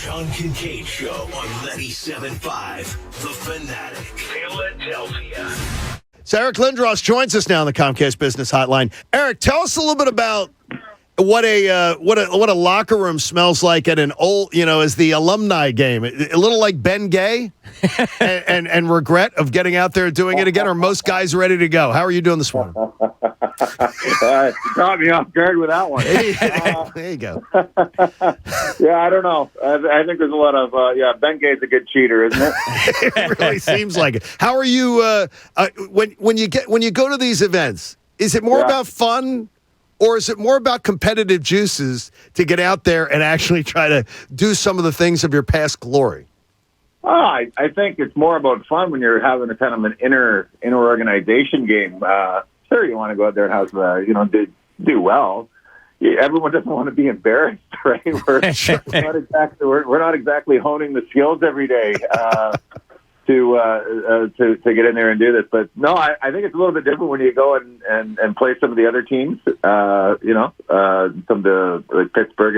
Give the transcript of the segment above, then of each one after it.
John Kincade Show on 97.5, The Fanatic, Philadelphia. So Eric Lindros joins us now on the Comcast Business Hotline. Eric, tell us a little bit about what a locker room smells like at an old, as the alumni game. A little like Ben Gay and regret of getting out there and doing it again. Are most guys ready to go? How are you doing this morning? You caught me off guard with that one. There you go. Yeah, I don't know. I think there's a lot of Ben Gay's a good cheater, isn't it? It really seems like it. How are you when you go to these events? Is it more about fun, or is it more about competitive juices to get out there and actually try to do some of the things of your past glory? I think it's more about fun when you're having a kind of an inner organization game. Sure, you want to go out there and have do well. Everyone doesn't want to be embarrassed, right? We're not exactly honing the skills every day to get in there and do this. But no, I think it's a little bit different when you go and play some of the other teams. Some of the Pittsburgh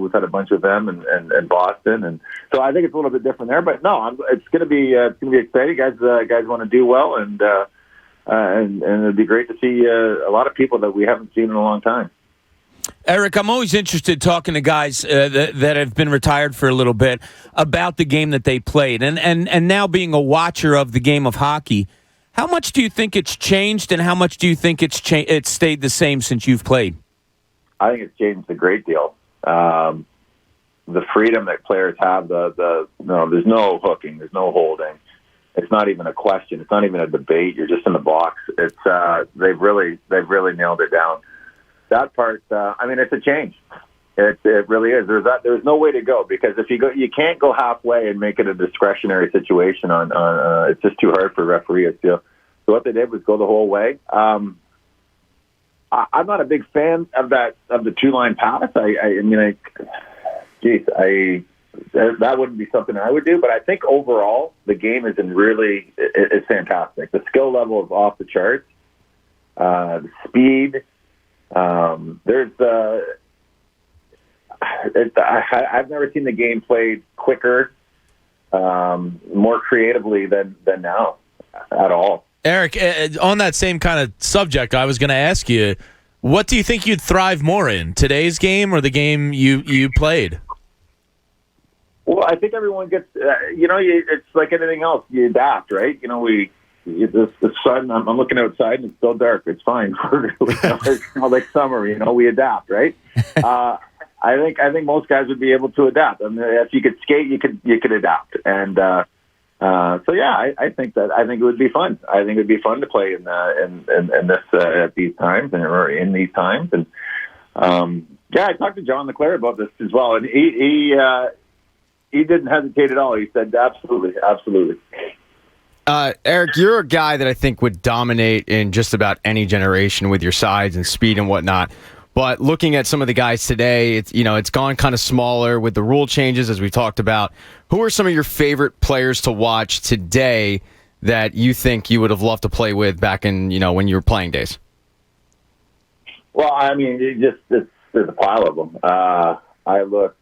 we've had a bunch of them and Boston, and so I think it's a little bit different there. But no, it's going to be exciting. Guys want to do well, and it'd be great to see a lot of people that we haven't seen in a long time. Eric, I'm always interested talking to guys that have been retired for a little bit about the game that they played. And now being a watcher of the game of hockey, how much do you think it's changed, and how much do you think it's stayed the same since you've played? I think it's changed a great deal. The freedom that players have, there's no hooking, there's no holding. It's not even a question. It's not even a debate. You're just in the box. It's they've really nailed it down. That part, it's a change. It really is. There's no way to go, because if you can't go halfway and make it a discretionary situation. It's just too hard for referees. So what they did was go the whole way. I'm not a big fan of that, of the 2-line pass. That wouldn't be something I would do. But I think overall the game is it's fantastic. The skill level is off the charts. The speed. I've never seen the game played quicker, more creatively than now at all. Eric, on that same kind of subject, I was going to ask you, what do you think you'd thrive more in, today's game or the game you played? Well, I think everyone gets, it's like anything else. You adapt, right? The sun, I'm looking outside and it's still dark. It's fine. It's not like summer, we adapt, right? I think most guys would be able to adapt. If you could skate, you could adapt. And I think it would be fun. I think it would be fun to play in this at these times or in these times. And I talked to John LeClaire about this as well, and he didn't hesitate at all. He said, absolutely, absolutely. Eric, you're a guy that I think would dominate in just about any generation with your size and speed and whatnot. But looking at some of the guys today, it's gone kind of smaller with the rule changes, as we talked about. Who are some of your favorite players to watch today that you think you would have loved to play with back in, when you were playing days? Well, there's a pile of them. I look.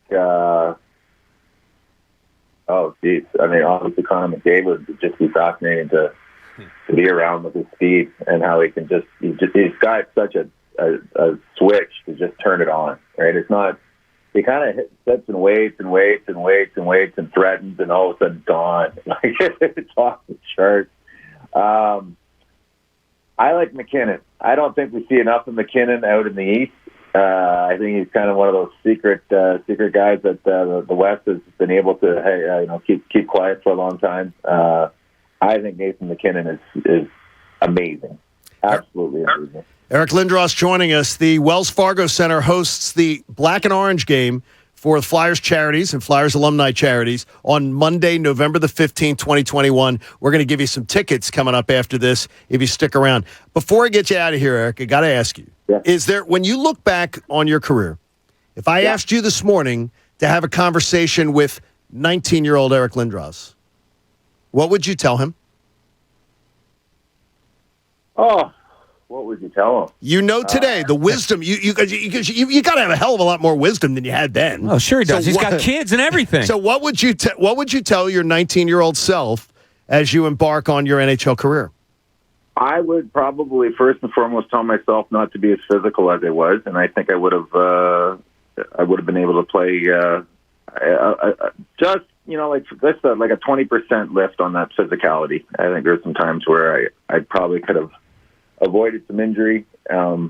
Oh, geez. Obviously, Connor McDavid would just be fascinating to be around with his speed and how he can he's got such a switch to just turn it on, right? It's not, he kind of sits and waits and threatens, and all of a sudden gone. It's off the charts. I like McKinnon. I don't think we see enough of McKinnon out in the East. I think he's kind of one of those secret guys that the West has been able to keep quiet for a long time. I think Nathan McKinnon is amazing, absolutely amazing. Eric Lindros joining us. The Wells Fargo Center hosts the Black and Orange game for Flyers Charities and Flyers Alumni Charities on Monday, November the 15th, 2021. We're going to give you some tickets coming up after this if you stick around. Before I get you out of here, Eric, I got to ask you, is there, when you look back on your career, if I asked you this morning to have a conversation with 19-year-old Eric Lindros, what would you tell him? Oh, What would you tell him? You know today the wisdom. You got to have a hell of a lot more wisdom than you had then. Oh, sure he does. So He's got kids and everything. So what would you tell your 19-year-old self as you embark on your NHL career? I would probably first and foremost tell myself not to be as physical as I was, and I think I would have been able to play just like a 20% lift on that physicality. I think there's some times where I probably could have avoided some injury. I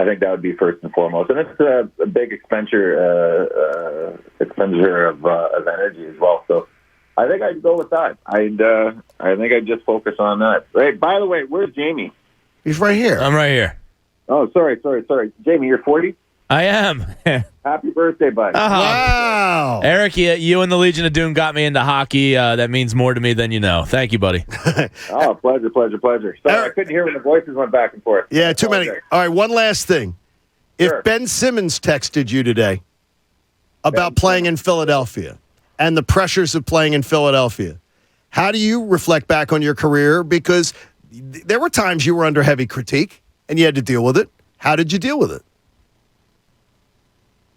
think that would be first and foremost, and it's a big expenditure of energy as well. So I think I'd go with that. I think I'd just focus on that. Hey, by the way, where's Jamie? He's right here. I'm right here. Oh, sorry. Jamie, you're 40? I am. Happy birthday, bud. Wow. Eric, you and the Legion of Doom got me into hockey. That means more to me than you know. Thank you, buddy. Oh, pleasure. Sorry, I couldn't hear when the voices went back and forth. Yeah, too many. All right, one last thing. Sure. If Ben Simmons texted you today about playing in Philadelphia and the pressures of playing in Philadelphia, how do you reflect back on your career? Because there were times you were under heavy critique and you had to deal with it. How did you deal with it?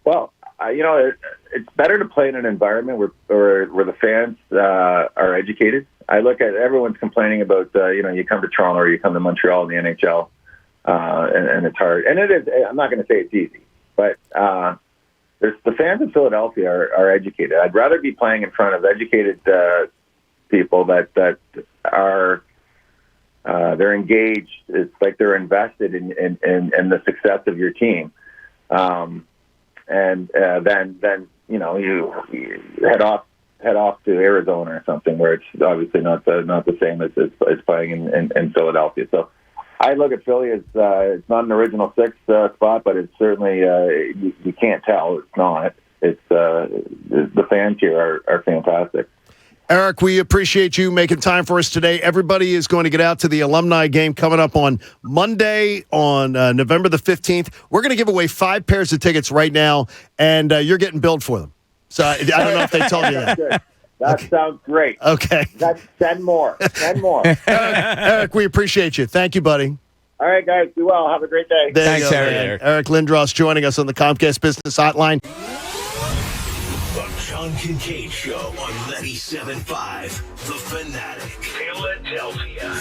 Well, it's better to play in an environment where the fans are educated. I look at everyone's complaining about you come to Toronto or you come to Montreal in the NHL, and it's hard. And it is. I'm not going to say it's easy, but the fans in Philadelphia are educated. I'd rather be playing in front of educated people that are they're engaged. It's like they're invested in the success of your team. And then you head off to Arizona or something where it's obviously not the same as playing in Philadelphia. So I look at Philly as it's not an original six spot, but it's certainly you can't tell it's not. It's the fans here are fantastic. Eric, we appreciate you making time for us today. Everybody is going to get out to the alumni game coming up on Monday on November the 15th. We're going to give away 5 pairs of tickets right now, and you're getting billed for them. So I don't know if they told you that. That sounds great. Okay. That's 10 more. 10 more. Eric, we appreciate you. Thank you, buddy. All right, guys. Be well. Have a great day. There you Thanks, go, Eric. man. Eric Lindros joining us on the Comcast Business Hotline. The John Kincade Show on 97.5 The Fanatic, Philadelphia.